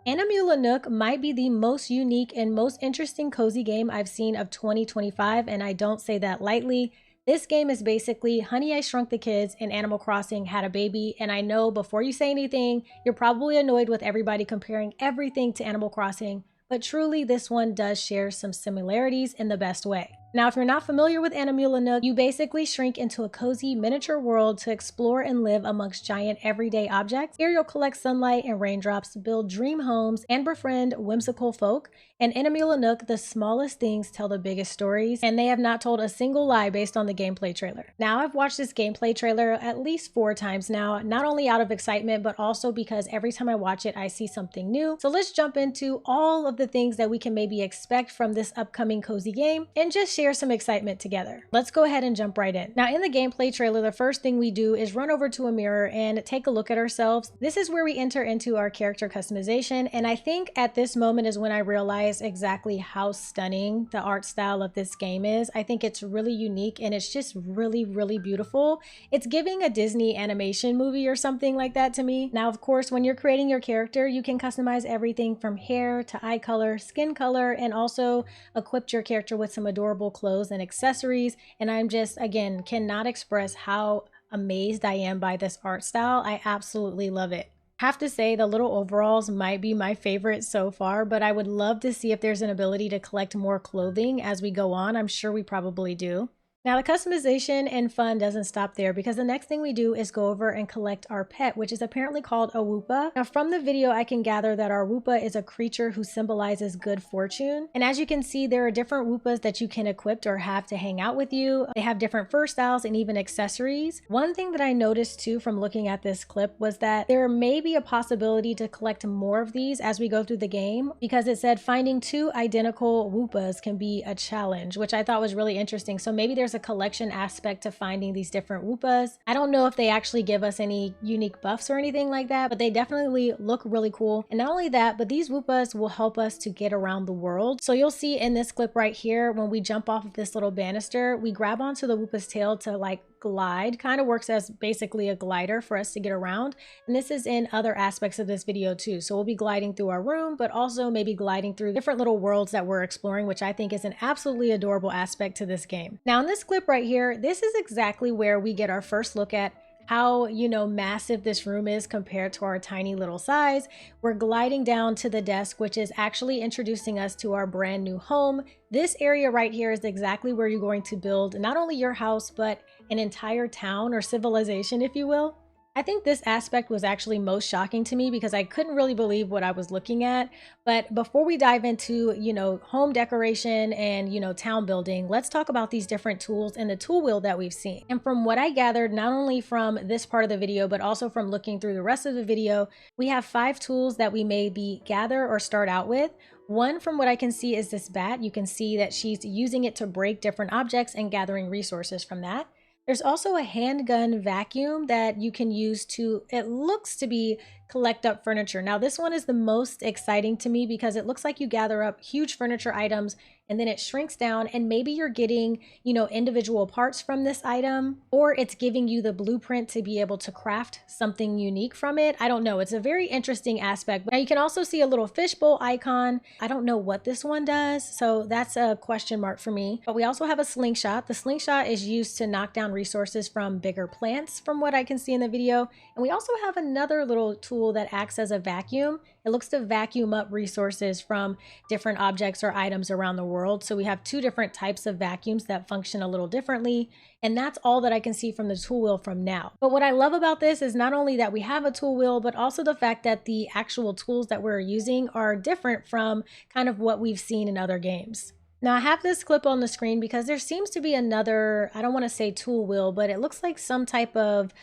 Animula Nook might be the most unique and most interesting cozy game I've seen of 2025, and I don't say that lightly. This game is basically Honey, I Shrunk the Kids and Animal Crossing had a baby, and I know before you say anything, you're probably annoyed with everybody comparing everything to Animal Crossing, but truly this one does share some similarities in the best way. Now, if you're not familiar with Animula Nook, you basically shrink into a cozy miniature world to explore and live amongst giant everyday objects. Here you'll collect sunlight and raindrops, build dream homes, and befriend whimsical folk. And in Animula Nook, the smallest things tell the biggest stories, and they have not told a single lie based on the gameplay trailer. Now, I've watched this gameplay trailer at least 4 times now, not only out of excitement, but also because every time I watch it, I see something new. So let's jump into all of the things that we can maybe expect from this upcoming cozy game and just share some excitement together. Let's go ahead and jump right in. Now, in the gameplay trailer, the first thing we do is run over to a mirror and take a look at ourselves. This is where we enter into our character customization, and I think at this moment is when I realize exactly how stunning the art style of this game is. I think it's really unique and it's just really, really beautiful. It's giving a Disney animation movie or something like that to me. Now, of course, when you're creating your character, you can customize everything from hair to eye color, skin color, and also equip your character with some adorable clothes and accessories. And I'm just, again, cannot express how amazed I am by this art style. I absolutely love it. Have to say the little overalls might be my favorite so far, but I would love to see if there's an ability to collect more clothing as we go on. I'm sure we probably do. Now, the customization and fun doesn't stop there, because the next thing we do is go over and collect our pet, which is apparently called a whoopa. Now, from the video, I can gather that our whoopa is a creature who symbolizes good fortune. And as you can see, there are different whoopas that you can equip or have to hang out with you. They have different fur styles and even accessories. One thing that I noticed too from looking at this clip was that there may be a possibility to collect more of these as we go through the game, because it said finding 2 identical whoopas can be a challenge, which I thought was really interesting. So maybe there's a collection aspect to finding these different whoopas. I don't know if they actually give us any unique buffs or anything like that, but they definitely look really cool. And not only that, but these whoopas will help us to get around the world. So you'll see in this clip right here, when we jump off of this little banister, we grab onto the whoopa's tail to like glide. Kind of works as basically a glider for us to get around. And this is in other aspects of this video too. So we'll be gliding through our room, but also maybe gliding through different little worlds that we're exploring, which I think is an absolutely adorable aspect to this game. Now, in this clip right here, this is exactly where we get our first look at how, you know, massive this room is compared to our tiny little size. We're gliding down to the desk, which is actually introducing us to our brand new home. This area right here is exactly where you're going to build not only your house, but an entire town or civilization, if you will. I think this aspect was actually most shocking to me because I couldn't really believe what I was looking at. But before we dive into, you know, home decoration and, you know, town building, let's talk about these different tools and the tool wheel that we've seen. And from what I gathered, not only from this part of the video, but also from looking through the rest of the video, we have 5 tools that we maybe gather or start out with. One, from what I can see, is this bat. You can see that she's using it to break different objects and gathering resources from that. There's also a handgun vacuum that you can use to, it looks to be, collect up furniture. Now, this one is the most exciting to me because it looks like you gather up huge furniture items and then it shrinks down, and maybe you're getting, you know, individual parts from this item, or it's giving you the blueprint to be able to craft something unique from it. I don't know. It's a very interesting aspect. Now, you can also see a little fishbowl icon. I don't know what this one does, so that's a question mark for me. But we also have a slingshot. The slingshot is used to knock down resources from bigger plants, from what I can see in the video. And we also have another little tool that acts as a vacuum. It looks to vacuum up resources from different objects or items around the world. So we have 2 different types of vacuums that function a little differently. And that's all that I can see from the tool wheel from now. But what I love about this is not only that we have a tool wheel, but also the fact that the actual tools that we're using are different from kind of what we've seen in other games. Now, I have this clip on the screen because there seems to be another, I don't want to say tool wheel, but it looks like some type of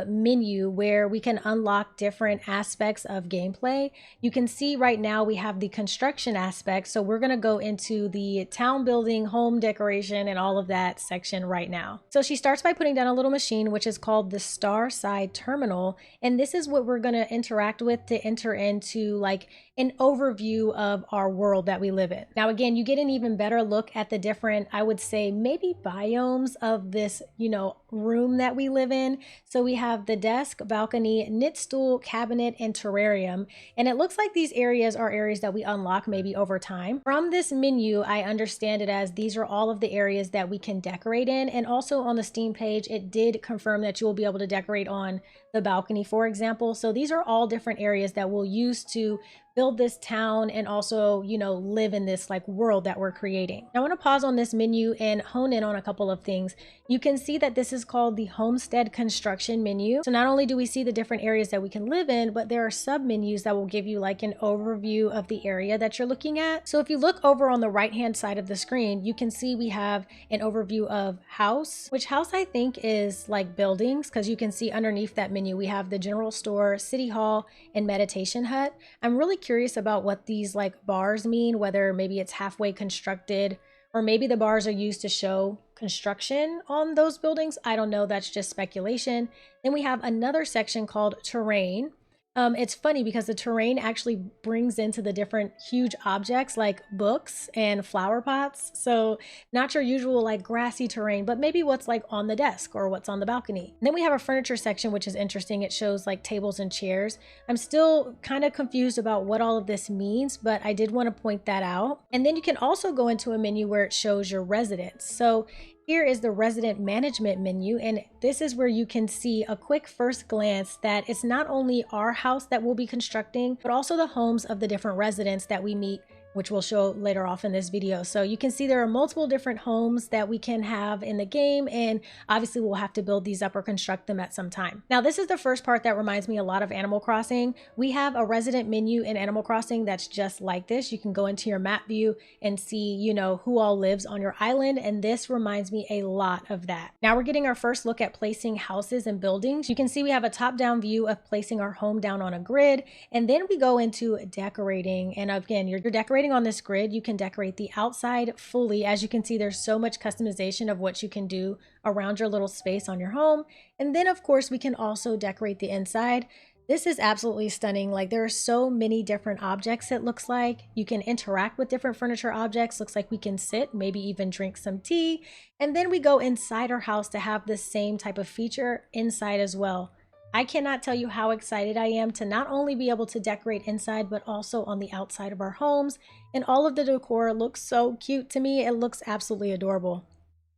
menu where we can unlock different aspects of gameplay. You can see right now we have the construction aspect, so we're going to go into the town building, home decoration, and all of that section right now. So she starts by putting down a little machine which is called the Star Side Terminal, and this is what we're going to interact with to enter into like an overview of our world that we live in. Now, again, you get an even better look at the different, I would say maybe biomes of this, you know, room that we live in. So we we have the desk, balcony, knit stool, cabinet, and terrarium. And it looks like these areas are areas that we unlock maybe over time. From this menu, I understand it as these are all of the areas that we can decorate in. And also on the Steam page, it did confirm that you will be able to decorate on the balcony, for example. So these are all different areas that we'll use to build this town and also, you know, live in this like world that we're creating. Now, I want to pause on this menu and hone in on a couple of things. You can see that this is called the homestead construction menu. So not only do we see the different areas that we can live in, but there are sub menus that will give you like an overview of the area that you're looking at. So if you look over on the right hand side of the screen, you can see we have an overview of house, which house I think is like buildings, because you can see underneath that menu we have the general store, city hall, and meditation hut. I'm really curious about what these like bars mean, whether maybe it's halfway constructed or maybe the bars are used to show construction on those buildings. I don't know, that's just speculation. Then we have another section called terrain. It's funny because the terrain actually brings into the different huge objects like books and flower pots. So not your usual like grassy terrain, but maybe what's like on the desk or what's on the balcony. And then we have a furniture section, which is interesting. It shows like tables and chairs. I'm still kind of confused about what all of this means, but I did want to point that out. And then you can also go into a menu where it shows your residence. So here is the resident management menu, and this is where you can see a quick first glance that it's not only our house that we'll be constructing, but also the homes of the different residents that we meet, which we'll show later off in this video. So you can see there are multiple different homes that we can have in the game, and obviously we'll have to build these up or construct them at some time. Now, this is the first part that reminds me a lot of Animal Crossing. We have a resident menu in Animal Crossing that's just like this. You can go into your map view and see, you know, who all lives on your island, and this reminds me a lot of that. Now we're getting our first look at placing houses and buildings. You can see we have a top-down view of placing our home down on a grid, and then we go into decorating. And again, you're decorating on this grid. You can decorate the outside fully. As you can see, there's so much customization of what you can do around your little space on your home. And then of course we can also decorate the inside. This is absolutely stunning. Like there are so many different objects. It looks like you can interact with different furniture objects. Looks like we can sit, maybe even drink some tea. And then we go inside our house to have the same type of feature inside as well. I cannot tell you how excited I am to not only be able to decorate inside, but also on the outside of our homes. And all of the decor looks so cute to me. It looks absolutely adorable.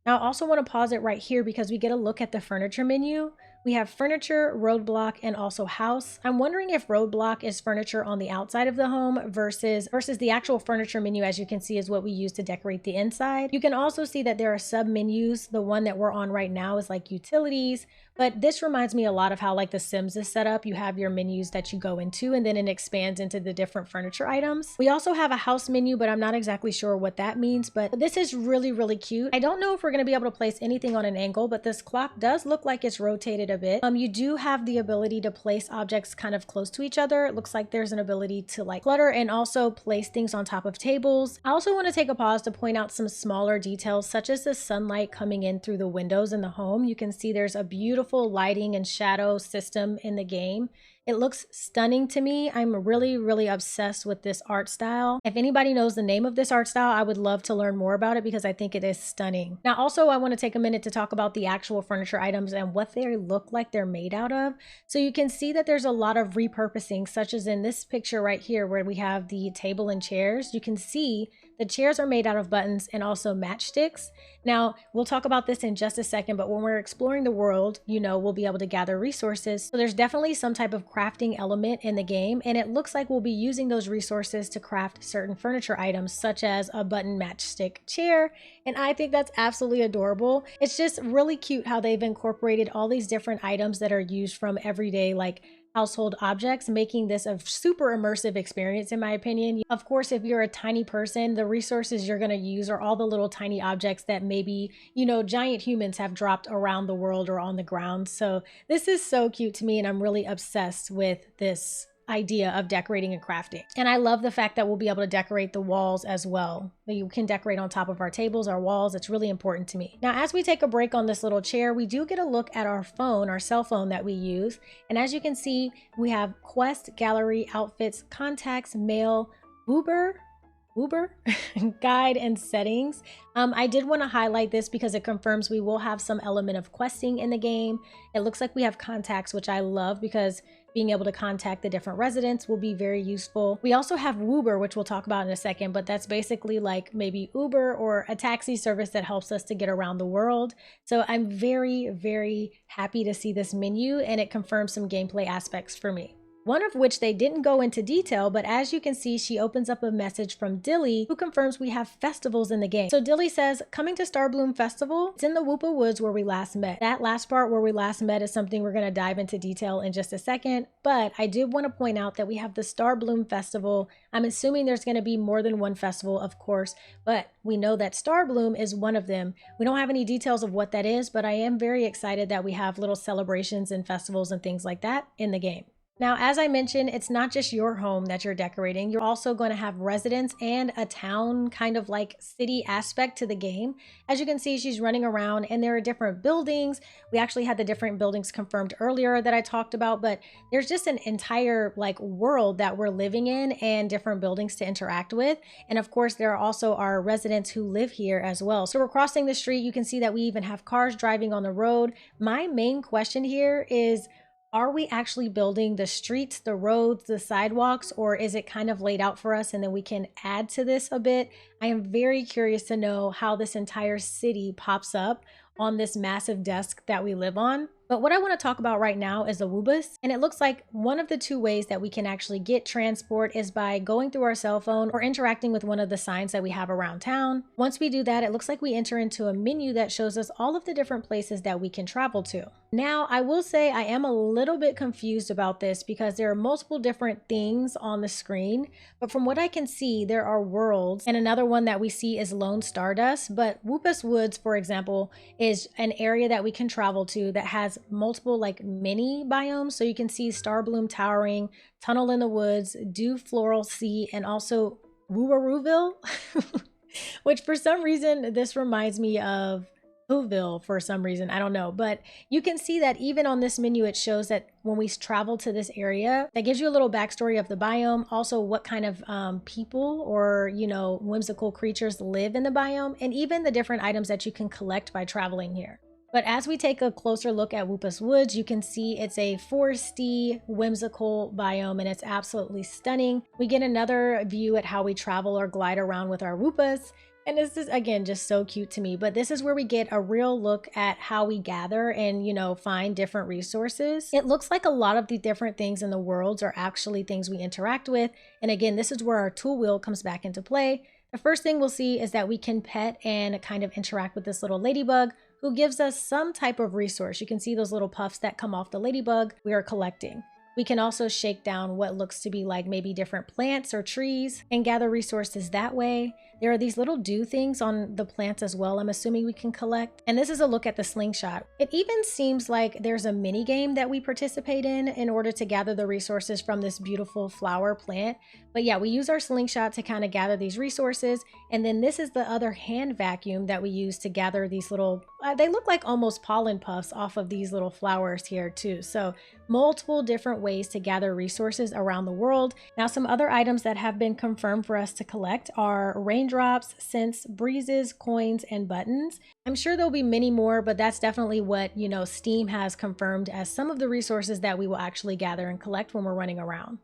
Now I also want to pause it right here because we get a look at the furniture menu. We have furniture, roadblock, and also house. I'm wondering if roadblock is furniture on the outside of the home versus the actual furniture menu, as you can see, is what we use to decorate the inside. You can also see that there are sub menus. The one that we're on right now is like utilities, but this reminds me a lot of how like The Sims is set up. You have your menus that you go into and then it expands into the different furniture items. We also have a house menu, but I'm not exactly sure what that means, but this is really, really cute. I don't know if we're going to be able to place anything on an angle, but this clock does look like it's rotated a bit. You do have the ability to place objects kind of close to each other. It looks like there's an ability to like clutter and also place things on top of tables. I also want to take a pause to point out some smaller details, such as the sunlight coming in through the windows in the home. You can see there's a beautiful lighting and shadow system in the game. It looks stunning to me. I'm really, really obsessed with this art style. If anybody knows the name of this art style, I would love to learn more about it because I think it is stunning. Now, also, I want to take a minute to talk about the actual furniture items and what they look like they're made out of. So you can see that there's a lot of repurposing, such as in this picture right here where we have the table and chairs. You can see the chairs are made out of buttons and also matchsticks. Now, we'll talk about this in just a second, but when we're exploring the world, you know, we'll be able to gather resources. So there's definitely some type of crafting element in the game, and it looks like we'll be using those resources to craft certain furniture items, such as a button matchstick chair, and I think that's absolutely adorable. It's just really cute how they've incorporated all these different items that are used from everyday, like, household objects, making this a super immersive experience in my opinion. Of course, if you're a tiny person, the resources you're going to use are all the little tiny objects that maybe, you know, giant humans have dropped around the world or on the ground. So this is so cute to me, and I'm really obsessed with this idea of decorating and crafting. And I love the fact that we'll be able to decorate the walls as well. You can decorate on top of our tables, our walls. It's really important to me. Now, as we take a break on this little chair, we do get a look at our phone, our cell phone that we use. And as you can see, we have Quest, Gallery, Outfits, Contacts, Mail, Uber, Uber guide and settings. I did want to highlight this because it confirms we will have some element of questing in the game. It looks like we have contacts, which I love because being able to contact the different residents will be very useful. We also have Woober, which we'll talk about in a second, but that's basically like maybe Uber or a taxi service that helps us to get around the world. So I'm very, very happy to see this menu, and it confirms some gameplay aspects for me. One of which they didn't go into detail, but as you can see, she opens up a message from Dilly, who confirms we have festivals in the game. So Dilly says, coming to Starbloom Festival, it's in the Whoopa Woods where we last met. That last part where we last met is something we're gonna dive into detail in just a second, but I did wanna point out that we have the Starbloom Festival. I'm assuming there's gonna be more than one festival, of course, but we know that Starbloom is one of them. We don't have any details of what that is, but I am very excited that we have little celebrations and festivals and things like that in the game. Now, as I mentioned, it's not just your home that you're decorating. You're also going to have residents and a town kind of like city aspect to the game. As you can see, she's running around and there are different buildings. We actually had the different buildings confirmed earlier that I talked about, but there's just an entire like world that we're living in and different buildings to interact with. And of course, there are also our residents who live here as well. So we're crossing the street. You can see that we even have cars driving on the road. My main question here is, are we actually building the streets, the roads, the sidewalks, or is it kind of laid out for us and then we can add to this a bit? I am very curious to know how this entire city pops up on this massive desk that we live on. But what I want to talk about right now is the Woobas, and it looks like one of the two ways that we can actually get transport is by going through our cell phone or interacting with one of the signs that we have around town. Once we do that, it looks like we enter into a menu that shows us all of the different places that we can travel to. Now, I will say I am a little bit confused about this because there are multiple different things on the screen, but from what I can see, there are worlds, and another one that we see is Lone Stardust, but Whoopas Woods, for example, is an area that we can travel to that has multiple like mini biomes. So you can see Starbloom Towering, Tunnel in the Woods, Dew Floral Sea, and also Wooarooville, which for some reason, this reminds me of Whoville for some reason, I don't know, but you can see that even on this menu, it shows that when we travel to this area, that gives you a little backstory of the biome, also what kind of people or, you know, whimsical creatures live in the biome, and even the different items that you can collect by traveling here. But as we take a closer look at Whoopas Woods, you can see it's a foresty, whimsical biome, and it's absolutely stunning. We get another view at how we travel or glide around with our Whoopas. And this is, again, just so cute to me, but this is where we get a real look at how we gather and, you know, find different resources. It looks like a lot of the different things in the worlds are actually things we interact with. And again, this is where our tool wheel comes back into play. The first thing we'll see is that we can pet and kind of interact with this little ladybug who gives us some type of resource. You can see those little puffs that come off the ladybug we are collecting. We can also shake down what looks to be like maybe different plants or trees and gather resources that way. There are these little dew things on the plants as well, I'm assuming we can collect. And this is a look at the slingshot. It even seems like there's a mini game that we participate in order to gather the resources from this beautiful flower plant. But yeah, we use our slingshot to kind of gather these resources. And then this is the other hand vacuum that we use to gather these little, they look like almost pollen puffs off of these little flowers here too. So multiple different ways to gather resources around the world. Now, some other items that have been confirmed for us to collect are raindrops, scents, breezes, coins, and buttons. I'm sure there'll be many more, but that's definitely what, you know, Steam has confirmed as some of the resources that we will actually gather and collect when we're running around.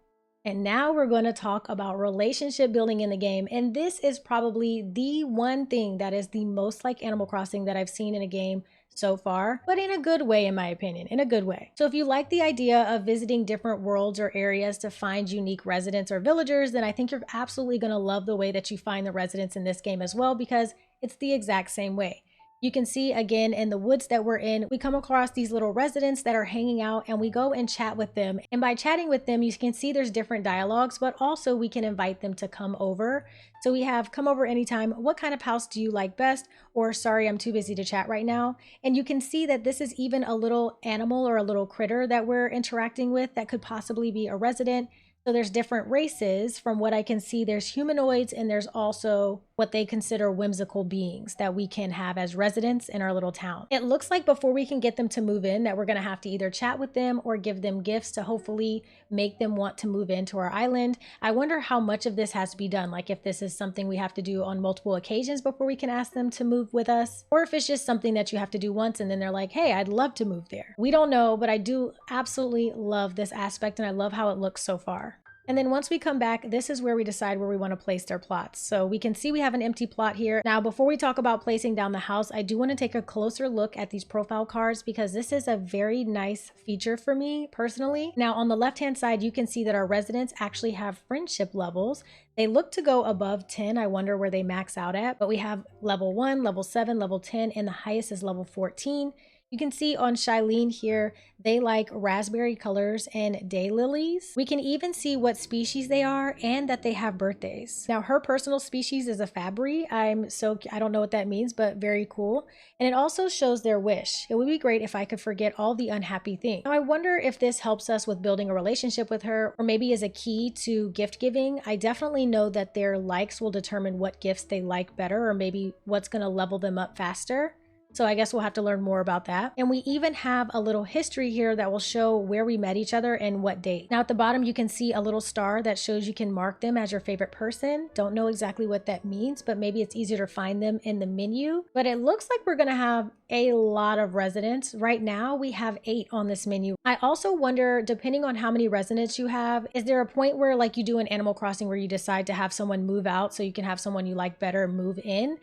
And now we're going to talk about relationship building in the game. And this is probably the one thing that is the most like Animal Crossing that I've seen in a game so far, but in a good way, in my opinion, in a good way. So if you like the idea of visiting different worlds or areas to find unique residents or villagers, then I think you're absolutely going to love the way that you find the residents in this game as well, because it's the exact same way. You can see again in the woods that we're in, we come across these little residents that are hanging out and we go and chat with them. And by chatting with them, you can see there's different dialogues, but also we can invite them to come over. So we have come over anytime. What kind of house do you like best? Or sorry, I'm too busy to chat right now. And you can see that this is even a little animal or a little critter that we're interacting with that could possibly be a resident. So there's different races. From what I can see, there's humanoids and there's also what they consider whimsical beings that we can have as residents in our little town. It looks like before we can get them to move in that we're going to have to either chat with them or give them gifts to hopefully make them want to move into our island. I wonder how much of this has to be done, like if this is something we have to do on multiple occasions before we can ask them to move with us, or if it's just something that you have to do once and then they're like, hey, I'd love to move there. We don't know, but I do absolutely love this aspect and I love how it looks so far. And then once we come back, this is where we decide where we want to place their plots. So we can see we have an empty plot here. Now, before we talk about placing down the house, I do want to take a closer look at these profile cards because this is a very nice feature for me personally. Now, on the left-hand side, you can see that our residents actually have friendship levels. They look to go above 10. I wonder where they max out at, but we have level 1, level 7, level 10, and the highest is level 14. You can see on Shailene here, they like raspberry colors and daylilies. We can even see what species they are and that they have birthdays. Now her personal species is a Fabry. I don't know what that means, but very cool. And it also shows their wish. It would be great if I could forget all the unhappy things. Now I wonder if this helps us with building a relationship with her or maybe is a key to gift giving. I definitely know that their likes will determine what gifts they like better or maybe what's gonna level them up faster. So I guess we'll have to learn more about that. And we even have a little history here that will show where we met each other and what date. Now at the bottom, you can see a little star that shows you can mark them as your favorite person. Don't know exactly what that means, but maybe it's easier to find them in the menu. But it looks like we're gonna have a lot of residents. Right now, we have 8 on this menu. I also wonder, depending on how many residents you have, is there a point where like you do in Animal Crossing where you decide to have someone move out so you can have someone you like better move in?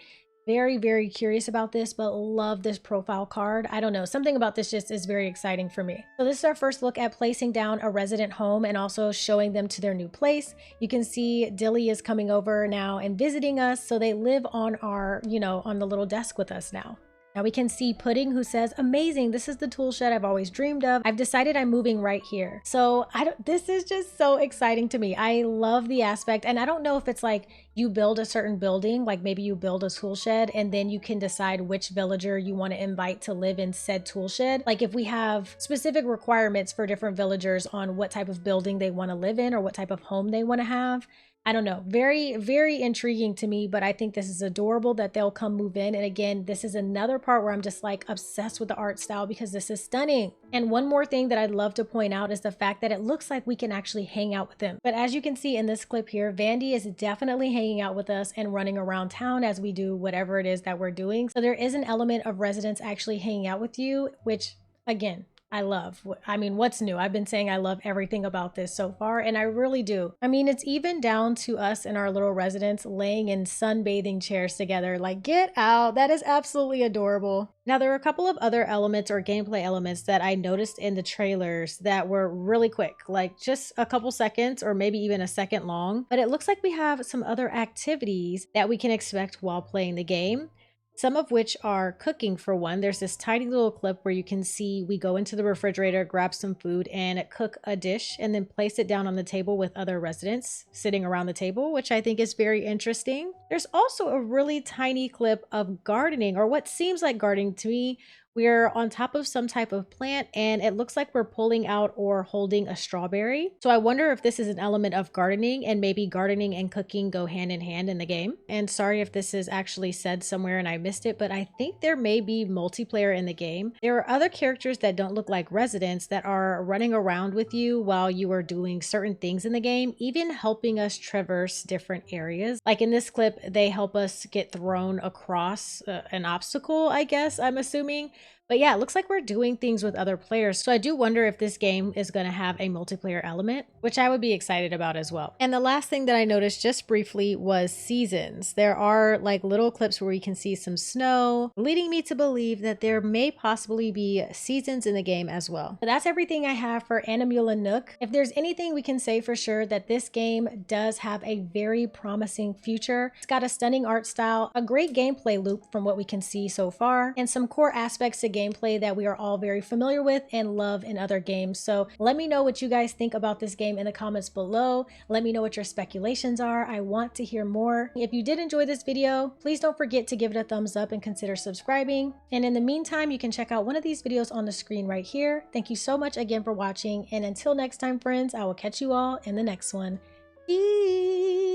Very, very curious about this, but love this profile card. I don't know, something about this just is very exciting for me. So this is our first look at placing down a resident home and also showing them to their new place. You can see Dilly is coming over now and visiting us. So they live on our, on the little desk with us now. Now we can see Pudding, who says, amazing, this is the tool shed I've always dreamed of. I've decided I'm moving right here. So this is just so exciting to me. I love the aspect. And I don't know if it's like you build a certain building, like maybe you build a tool shed and then you can decide which villager you want to invite to live in said tool shed. Like if we have specific requirements for different villagers on what type of building they want to live in or what type of home they want to have. I don't know, very, very intriguing to me, but I think this is adorable that they'll come move in. And again, this is another part where I'm just like obsessed with the art style because this is stunning. And one more thing that I'd love to point out is the fact that it looks like we can actually hang out with them. But as you can see in this clip here, Vandy is definitely hanging out with us and running around town as we do whatever it is that we're doing. So there is an element of residents actually hanging out with you, which again, I love. I mean, what's new? I've been saying I love everything about this so far, and I really do. I mean, it's even down to us and our little residents laying in sunbathing chairs together. Like, get out. That is absolutely adorable. Now, there are a couple of other elements or gameplay elements that I noticed in the trailers that were really quick, like just a couple seconds or maybe even a second long. But it looks like we have some other activities that we can expect while playing the game. Some of which are cooking for one. There's this tiny little clip where you can see we go into the refrigerator, grab some food and cook a dish and then place it down on the table with other residents sitting around the table, which I think is very interesting. There's also a really tiny clip of gardening or what seems like gardening to me. We're on top of some type of plant and it looks like we're pulling out or holding a strawberry. So I wonder if this is an element of gardening and maybe gardening and cooking go hand in hand in the game. And sorry if this is actually said somewhere and I missed it, but I think there may be multiplayer in the game. There are other characters that don't look like residents that are running around with you while you are doing certain things in the game, even helping us traverse different areas. Like in this clip, they help us get thrown across an obstacle, I guess, I'm assuming. But yeah, it looks like we're doing things with other players. So I do wonder if this game is going to have a multiplayer element, which I would be excited about as well. And the last thing that I noticed just briefly was seasons. There are like little clips where we can see some snow, leading me to believe that there may possibly be seasons in the game as well. But that's everything I have for Animula Nook. If there's anything we can say for sure, that this game does have a very promising future. It's got a stunning art style, a great gameplay loop from what we can see so far, and some core aspects to gameplay that we are all very familiar with and love in other games. So let me know what you guys think about this game in the comments below. Let me know what your speculations are. I want to hear more. If you did enjoy this video, please don't forget to give it a thumbs up and consider subscribing. And in the meantime, you can check out one of these videos on the screen right here. Thank you so much again for watching, and until next time, friends, I will catch you all in the next one. Peace!